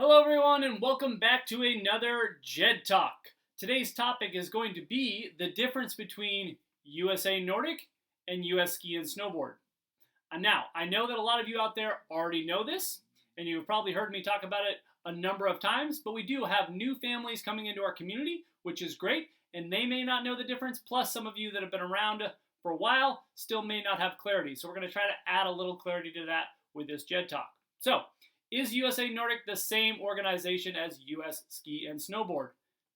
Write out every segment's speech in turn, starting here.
Hello everyone and welcome back to another JED Talk. Today's topic is going to be the difference between USA Nordic and US Ski and Snowboard. Now, I know that a lot of you out there already know this, and you've probably heard me talk about it a number of times, but we do have new families coming into our community, which is great, and they may not know the difference, plus some of you that have been around for a while still may not have clarity. So we're going to try to add a little clarity to that with this JED Talk. So, is USA Nordic the same organization as US Ski and Snowboard?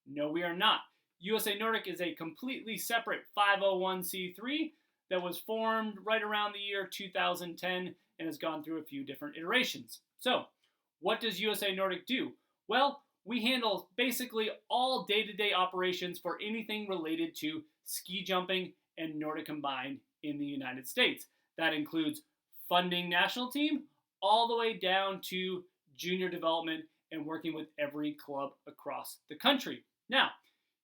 No, we are not. USA Nordic is a completely separate 501c3 that was formed right around the year 2010 and has gone through a few different iterations. So, what does USA Nordic do? Well, we handle basically all day-to-day operations for anything related to ski jumping and Nordic combined in the United States. That includes funding national team, all the way down to junior development and working with every club across the country. Now,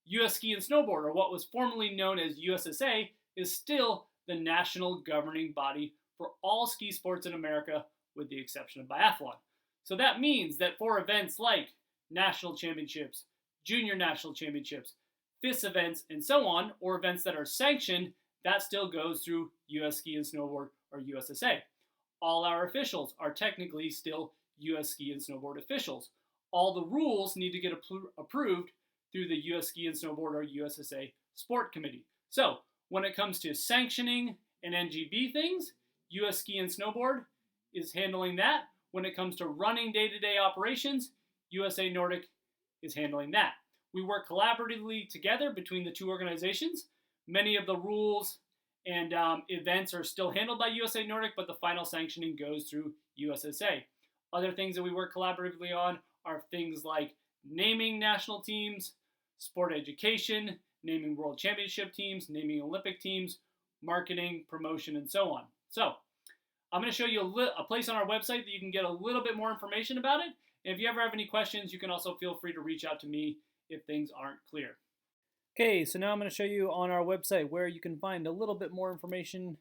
US Ski and Snowboard, or what was formerly known as USSA, is still the national governing body for all ski sports in America with the exception of biathlon. So that means that for events like national championships, junior national championships, FIS events, and so on, or events that are sanctioned, that still goes through US Ski and Snowboard or USSA. All our officials are technically still US Ski and Snowboard officials. All the rules need to get approved through the US Ski and Snowboard or USSA Sport Committee. So when it comes to sanctioning and NGB things, US Ski and Snowboard is handling that. When it comes to running day-to-day operations, USA Nordic is handling that. We work collaboratively together between the two organizations. Many of the rules and events are still handled by USA Nordic, but the final sanctioning goes through USSA. Other things that we work collaboratively on are things like naming national teams, sport education, naming world championship teams, naming Olympic teams, marketing, promotion, and so on. So I'm going to show you a place on our website that you can get a little bit more information about it. And if you ever have any questions, you can also feel free to reach out to me if things aren't clear. Okay, so now I'm going to show you on our website where you can find a little bit more information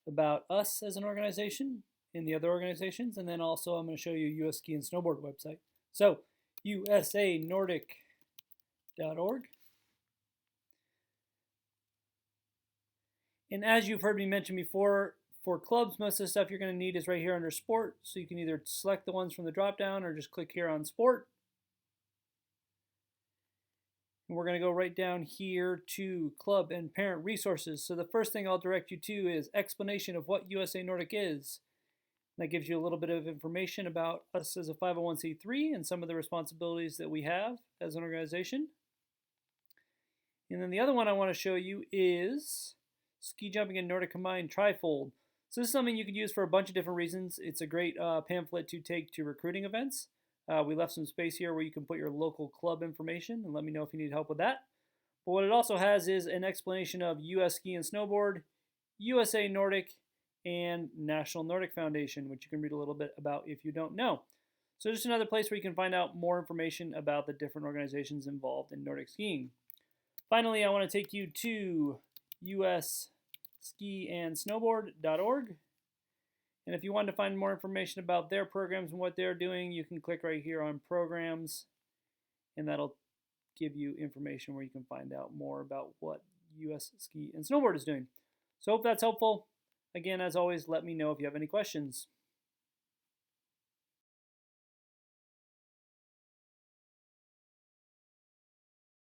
about us as an organization and the other organizations, and then also I'm going to show you US Ski and Snowboard website. So, usanordic.org. And as you've heard me mention before, for clubs, most of the stuff you're going to need is right here under Sport, so you can either select the ones from the drop-down or just click here on Sport. We're going to go right down here to Club and Parent Resources. So the first thing I'll direct you to is explanation of what USA Nordic is. That gives you a little bit of information about us as a 501c3 and some of the responsibilities that we have as an organization. And then the other one I want to show you is Ski Jumping and Nordic Combined Trifold. So this is something you could use for a bunch of different reasons. It's a great pamphlet to take to recruiting events. We left some space here where you can put your local club information and let me know if you need help with that. But what it also has is an explanation of US Ski and Snowboard, USA Nordic, and National Nordic Foundation, which you can read a little bit about if you don't know. So just another place where you can find out more information about the different organizations involved in Nordic skiing. Finally, I want to take you to usskiandsnowboard.org. And if you want to find more information about their programs and what they're doing, you can click right here on Programs, and that'll give you information where you can find out more about what US Ski and Snowboard is doing. So hope that's helpful. Again, as always, let me know if you have any questions.